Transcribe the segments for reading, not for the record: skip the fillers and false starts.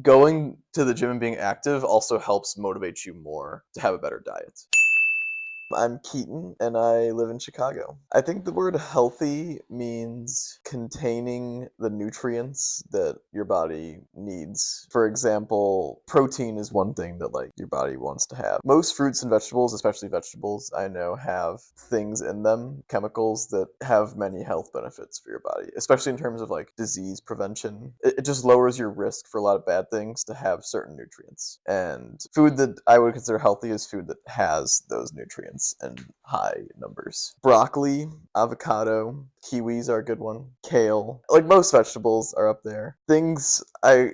going to the gym and being active also helps motivate you more to have a better diet. I'm Keaton and I live in Chicago. I think the word healthy means containing the nutrients that your body needs. For example, protein is one thing that like your body wants to have. Most fruits and vegetables, especially vegetables, I know have things in them, chemicals that have many health benefits for your body, especially in terms of like disease prevention. It just lowers your risk for a lot of bad things to have certain nutrients. And food that I would consider healthy is food that has those nutrients in high numbers. Broccoli, avocado, kiwis are a good one. Kale, like most vegetables are up there. Things I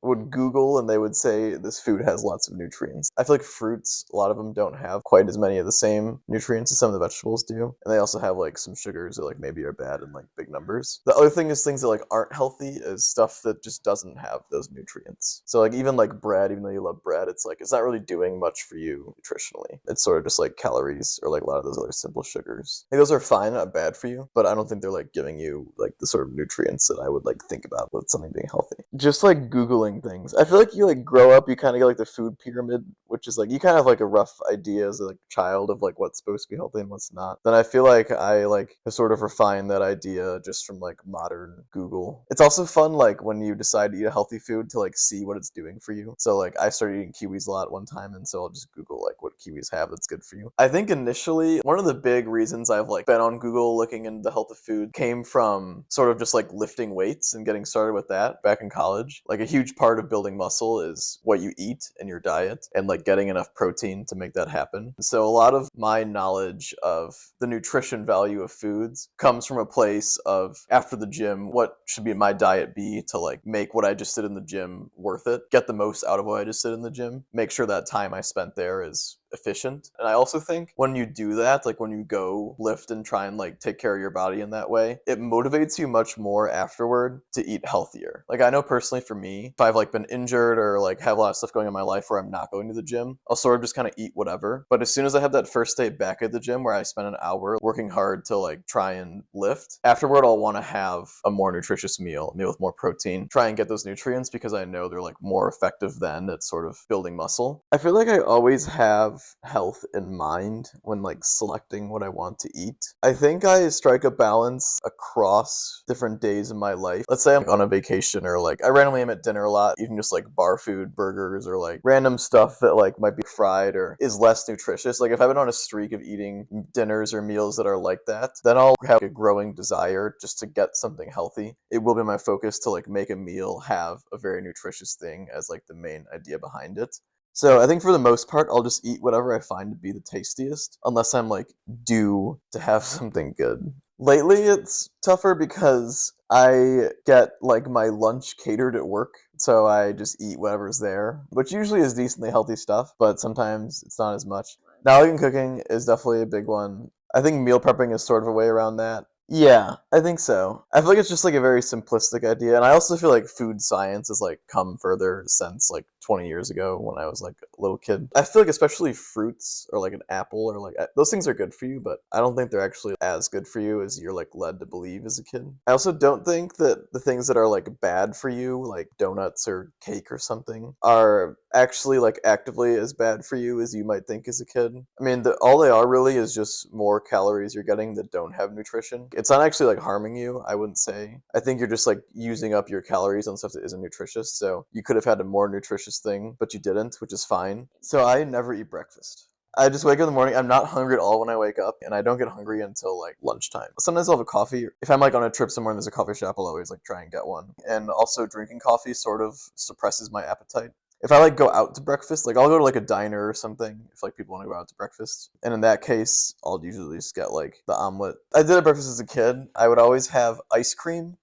would Google and they would say this food has lots of nutrients. I feel like fruits, a lot of them don't have quite as many of the same nutrients as some of the vegetables do. And they also have like some sugars that like maybe are bad in like big numbers. The other thing is things that like aren't healthy is stuff that just doesn't have those nutrients. So like even like bread, even though you love bread, it's like it's not really doing much for you nutritionally. It's sort of just like calories or like a lot of those other simple sugars. Like those are fine, not bad for you, but I don't think they're like giving you like the sort of nutrients that I would like think about with something being healthy. Just like Googling things. I feel like you like grow up, you kind of get like the food pyramid, which is like you kind of have like a rough idea as a like child of like what's supposed to be healthy and what's not. Then I feel like I like have sort of refined that idea just from like modern Google. It's also fun like when you decide to eat a healthy food to like see what it's doing for you. So like I started eating kiwis a lot one time, and so I'll just Google like what kiwis have that's good for you. I think initially one of the big reasons I've like been on Google looking into the health of food came from sort of just like lifting weights and getting started with that back in college. Like a huge part of building muscle is what you eat in your diet and like getting enough protein to make that happen. So a lot of my knowledge of the nutrition value of foods comes from a place of after the gym, what should be my diet be to like make what I just did in the gym worth it, get the most out of what I just did in the gym, make sure that time I spent there is efficient. And I also think when you do that, like when you go lift and try and like take care of your body in that way, it motivates you much more afterward to eat healthier. Like I know personally for me, if I've like been injured or like have a lot of stuff going on in my life where I'm not going to the gym, I'll sort of just kind of eat whatever. But as soon as I have that first day back at the gym where I spend an hour working hard to like try and lift, afterward I'll want to have a more nutritious meal with more protein, try and get those nutrients because I know they're like more effective then at sort of building muscle. I feel like I always have health in mind when like selecting what I want to eat. I think I strike a balance across different days in my life. Let's say I'm on a vacation or like I randomly am at dinner a lot, even just like bar food, burgers, or like random stuff that like might be fried or is less nutritious. Like if I've been on a streak of eating dinners or meals that are like that, then I'll have a growing desire just to get something healthy. It will be my focus to like make a meal have a very nutritious thing as like the main idea behind it. So I think for the most part, I'll just eat whatever I find to be the tastiest, unless I'm like due to have something good. Lately, it's tougher because I get like my lunch catered at work, so I just eat whatever's there, which usually is decently healthy stuff, but sometimes it's not as much. Now, cooking is definitely a big one. I think meal prepping is sort of a way around that. Yeah, I think so. I feel like it's just like a very simplistic idea, and I also feel like food science has like come further since like 20 years ago when I was like a little kid. I feel like especially fruits or like an apple or like those things are good for you, but I don't think they're actually as good for you as you're like led to believe as a kid. I also don't think that the things that are like bad for you, like donuts or cake or something, are actually like actively as bad for you as you might think as a kid. I mean, all they are really is just more calories you're getting that don't have nutrition. It's not actually like harming you, I wouldn't say. I think you're just like using up your calories on stuff that isn't nutritious. So you could have had a more nutritious thing, but you didn't, which is fine. So I never eat breakfast. I just wake up in the morning. I'm not hungry at all when I wake up, and I don't get hungry until like lunchtime. Sometimes I'll have a coffee. If I'm like on a trip somewhere and there's a coffee shop, I'll always like try and get one. And also drinking coffee sort of suppresses my appetite. If I like go out to breakfast, like I'll go to like a diner or something if like people want to go out to breakfast. And in that case, I'll usually just get like the omelet. I did a breakfast as a kid. I would always have ice cream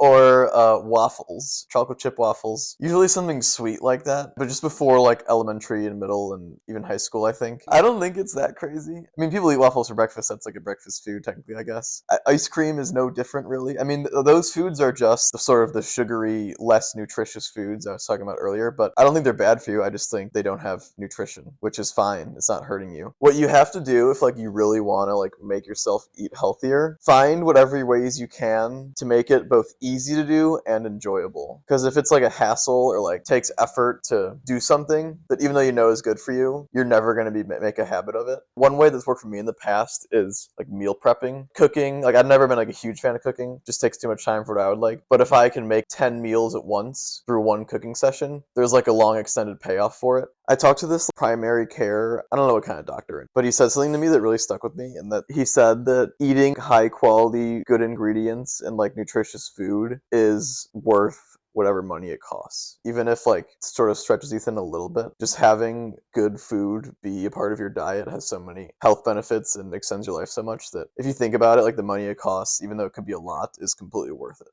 or waffles, chocolate chip waffles. Usually something sweet like that, but just before like elementary and middle and even high school, I think. I don't think it's that crazy. I mean, people eat waffles for breakfast. That's like a breakfast food, technically, I guess. Ice cream is no different, really. I mean, those foods are just the sort of the sugary, less nutritious foods I was talking about earlier, but I don't think they're bad for you. I just think they don't have nutrition, which is fine. It's not hurting you. What you have to do if like you really want to like make yourself eat healthier, find whatever ways you can to make it both easy to do and enjoyable. Because if it's like a hassle or like takes effort to do something that even though you know is good for you, you're never going to make a habit of it. One way that's worked for me in the past is like meal prepping. Cooking, like I've never been like a huge fan of cooking, just takes too much time for what I would like. But if I can make 10 meals at once through one cooking session, there's like a long extended payoff for it. I talked to this primary care, I don't know what kind of doctor, but he said something to me that really stuck with me, and that he said that eating high quality, good ingredients and like nutritious food is worth whatever money it costs. Even if like it sort of stretches you thin a little bit, just having good food be a part of your diet has so many health benefits and extends your life so much that if you think about it, like the money it costs, even though it could be a lot, is completely worth it.